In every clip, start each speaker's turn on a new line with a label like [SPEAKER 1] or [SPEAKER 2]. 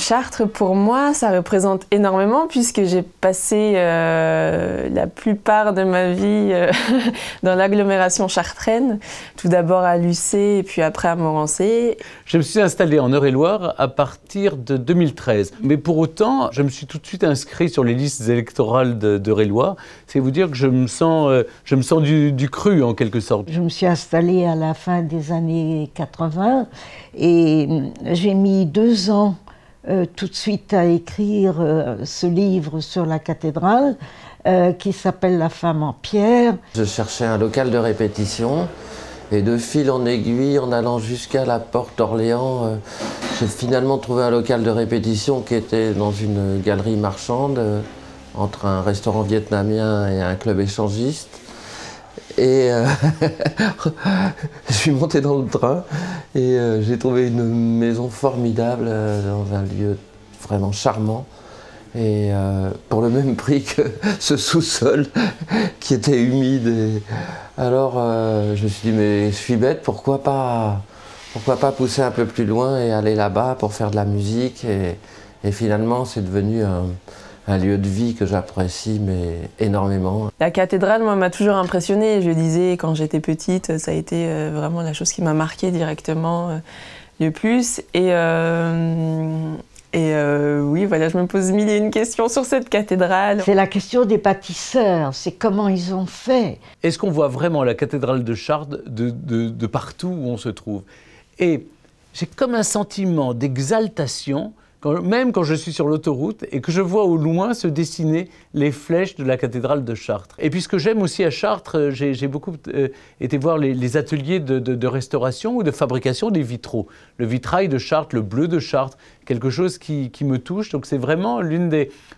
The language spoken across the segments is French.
[SPEAKER 1] Chartres, pour moi, ça représente énormément puisque j'ai passé la plupart de ma vie dans l'agglomération chartraine, tout d'abord à Lucé et puis après à Morancé.
[SPEAKER 2] Je me suis installé en Eure-et-Loir à partir de 2013. Mais pour autant, je me suis tout de suite inscrit sur les listes électorales d'Eure-et-Loir. C'est vous dire que je me sens du cru en quelque sorte.
[SPEAKER 3] Je me suis installée à la fin des années 80 et j'ai mis 2 ans tout de suite à écrire ce livre sur la cathédrale qui s'appelle La femme en pierre.
[SPEAKER 4] Je cherchais un local de répétition et de fil en aiguille, en allant jusqu'à la porte d'Orléans, j'ai finalement trouvé un local de répétition qui était dans une galerie marchande entre un restaurant vietnamien et un club échangiste. Et je suis monté dans le train et j'ai trouvé une maison formidable dans un lieu vraiment charmant. Et pour le même prix que ce sous-sol qui était humide. Et alors je me suis dit, mais je suis bête, pourquoi pas pousser un peu plus loin et aller là-bas pour faire de la musique. Et finalement, c'est devenu un lieu de vie que j'apprécie mais énormément.
[SPEAKER 1] La cathédrale, moi, m'a toujours impressionnée. Je disais, quand j'étais petite, ça a été vraiment la chose qui m'a marquée directement le plus. Oui, voilà, je me pose mille et une questions sur cette cathédrale.
[SPEAKER 3] C'est la question des bâtisseurs, c'est comment ils ont fait.
[SPEAKER 2] Est-ce qu'on voit vraiment la cathédrale de Chartres de partout où on se trouve? Et j'ai comme un sentiment d'exaltation, même quand je suis sur l'autoroute et que je vois au loin se dessiner les flèches de la cathédrale de Chartres. Et puis ce que j'aime aussi à Chartres, j'ai beaucoup été voir les ateliers de restauration ou de fabrication des vitraux. Le vitrail de Chartres, le bleu de Chartres, quelque chose qui me touche. Donc c'est vraiment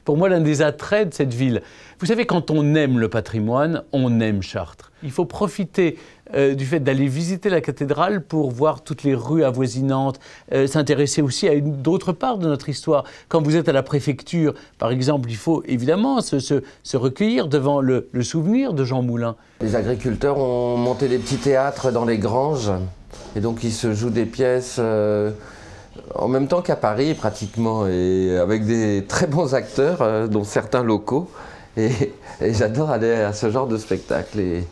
[SPEAKER 2] pour moi l'un des attraits de cette ville. Vous savez, quand on aime le patrimoine, on aime Chartres. Il faut profiter du fait d'aller visiter la cathédrale pour voir toutes les rues avoisinantes, s'intéresser aussi à d'autres parts de notre histoire. Quand vous êtes à la préfecture, par exemple, il faut évidemment se recueillir devant le souvenir de Jean Moulin.
[SPEAKER 4] Les agriculteurs ont monté des petits théâtres dans les granges et donc ils se jouent des pièces en même temps qu'à Paris pratiquement, et avec des très bons acteurs, dont certains locaux. Et j'adore aller à ce genre de spectacle. Et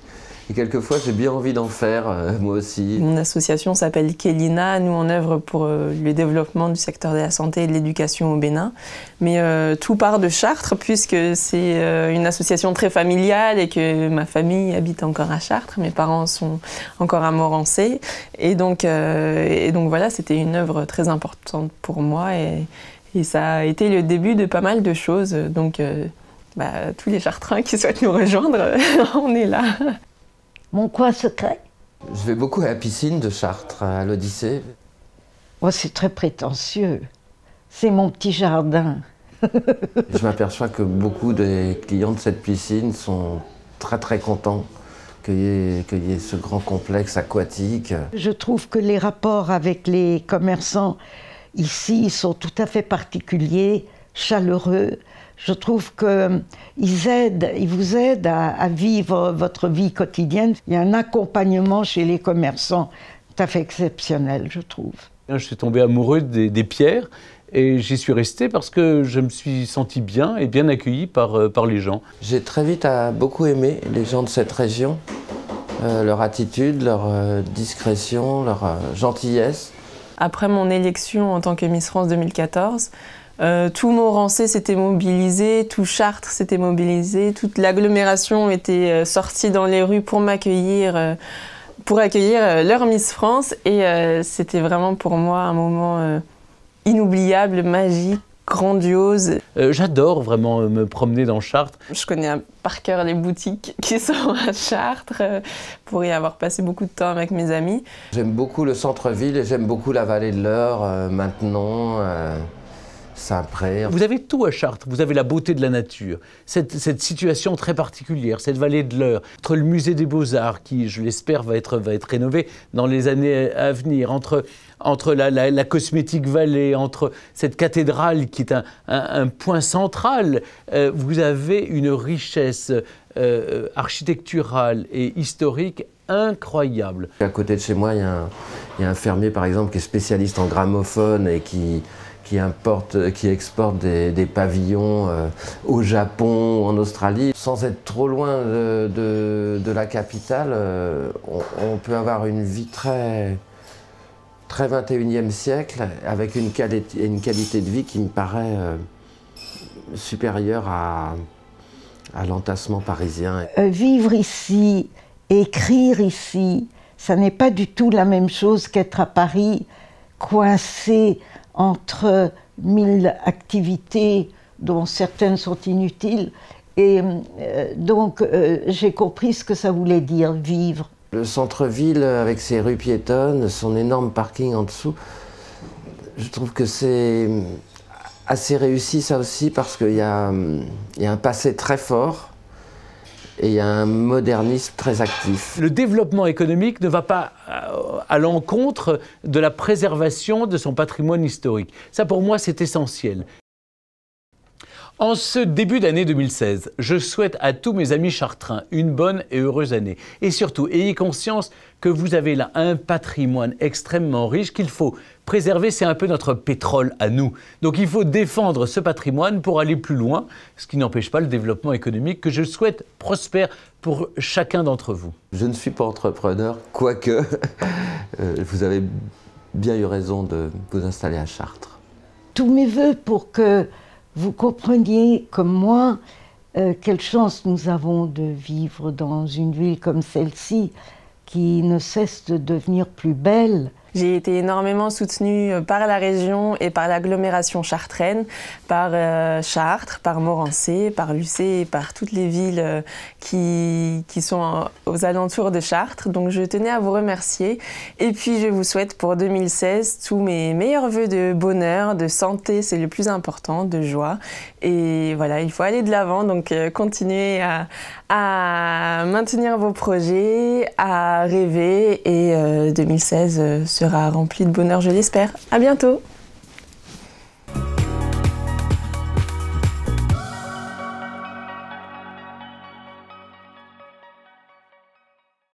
[SPEAKER 4] quelquefois, j'ai bien envie d'en faire, moi aussi.
[SPEAKER 1] Mon association s'appelle Kélina. Nous, on œuvre pour le développement du secteur de la santé et de l'éducation au Bénin. Mais tout part de Chartres, puisque c'est une association très familiale et que ma famille habite encore à Chartres. Mes parents sont encore à Morancé. Et donc voilà, c'était une œuvre très importante pour moi. Et ça a été le début de pas mal de choses. Donc, tous les Chartrains qui souhaitent nous rejoindre, on est là.
[SPEAKER 3] Mon coin secret?
[SPEAKER 4] Je vais beaucoup à la piscine de Chartres, à l'Odyssée.
[SPEAKER 3] Oh, c'est très prétentieux. C'est mon petit jardin.
[SPEAKER 4] Je m'aperçois que beaucoup des clients de cette piscine sont très très contents qu'il y ait ce grand complexe aquatique.
[SPEAKER 3] Je trouve que les rapports avec les commerçants ici sont tout à fait particuliers, chaleureux. Je trouve qu'ils vous aident à vivre votre vie quotidienne. Il y a un accompagnement chez les commerçants tout à fait exceptionnel, je trouve.
[SPEAKER 2] Je suis tombé amoureux des pierres et j'y suis resté parce que je me suis senti bien et bien accueilli par les gens.
[SPEAKER 4] J'ai très vite beaucoup aimé les gens de cette région, leur attitude, leur discrétion, leur gentillesse.
[SPEAKER 1] Après mon élection en tant que Miss France 2014, tout Morancé s'était mobilisé, tout Chartres s'était mobilisé, toute l'agglomération était sortie dans les rues pour m'accueillir, pour accueillir leur Miss France. Et c'était vraiment pour moi un moment inoubliable, magique, grandiose.
[SPEAKER 2] J'adore vraiment me promener dans Chartres.
[SPEAKER 1] Je connais par cœur les boutiques qui sont à Chartres, pour y avoir passé beaucoup de temps avec mes amis.
[SPEAKER 4] J'aime beaucoup le centre-ville et j'aime beaucoup la vallée de l'Eure, maintenant. Saint-Pré.
[SPEAKER 2] Vous avez tout à Chartres, vous avez la beauté de la nature, cette situation très particulière, cette vallée de l'Eure, entre le musée des Beaux-Arts qui, je l'espère, va être rénové dans les années à venir, entre la cosmétique vallée, entre cette cathédrale qui est un point central, vous avez une richesse architecturale et historique incroyable.
[SPEAKER 4] À côté de chez moi, il y a un fermier, par exemple, qui est spécialiste en gramophone et qui qui exporte des pavillons au Japon, en Australie. Sans être trop loin de la capitale, on peut avoir une vie très 21e siècle, avec une qualité de vie qui me paraît supérieure à l'entassement parisien.
[SPEAKER 3] Vivre ici, écrire ici, ça n'est pas du tout la même chose qu'être à Paris, coincé entre 1000 activités dont certaines sont inutiles. Et donc j'ai compris ce que ça voulait dire, vivre.
[SPEAKER 4] Le centre-ville, avec ses rues piétonnes, son énorme parking en dessous, je trouve que c'est assez réussi ça aussi, parce qu'il y a un passé très fort et il y a un modernisme très actif.
[SPEAKER 2] Le développement économique ne va pas à l'encontre de la préservation de son patrimoine historique. Ça, pour moi, c'est essentiel. En ce début d'année 2016, je souhaite à tous mes amis chartrains une bonne et heureuse année. Et surtout, ayez conscience que vous avez là un patrimoine extrêmement riche qu'il faut préserver. C'est un peu notre pétrole à nous. Donc il faut défendre ce patrimoine pour aller plus loin, ce qui n'empêche pas le développement économique que je souhaite prospère pour chacun d'entre vous.
[SPEAKER 4] Je ne suis pas entrepreneur, quoique vous avez bien eu raison de vous installer à Chartres.
[SPEAKER 3] Tous mes voeux pour que vous compreniez, comme moi, quelle chance nous avons de vivre dans une ville comme celle-ci, qui ne cesse de devenir plus belle.
[SPEAKER 1] J'ai été énormément soutenue par la région et par l'agglomération chartraine, par Chartres, par Morancé, par Lucé et par toutes les villes qui sont aux alentours de Chartres. Donc je tenais à vous remercier. Et puis je vous souhaite pour 2016 tous mes meilleurs vœux de bonheur, de santé, c'est le plus important, de joie. Et voilà, il faut aller de l'avant, donc continuez à maintenir vos projets, à rêver, et 2016 sera rempli de bonheur, je l'espère. À bientôt!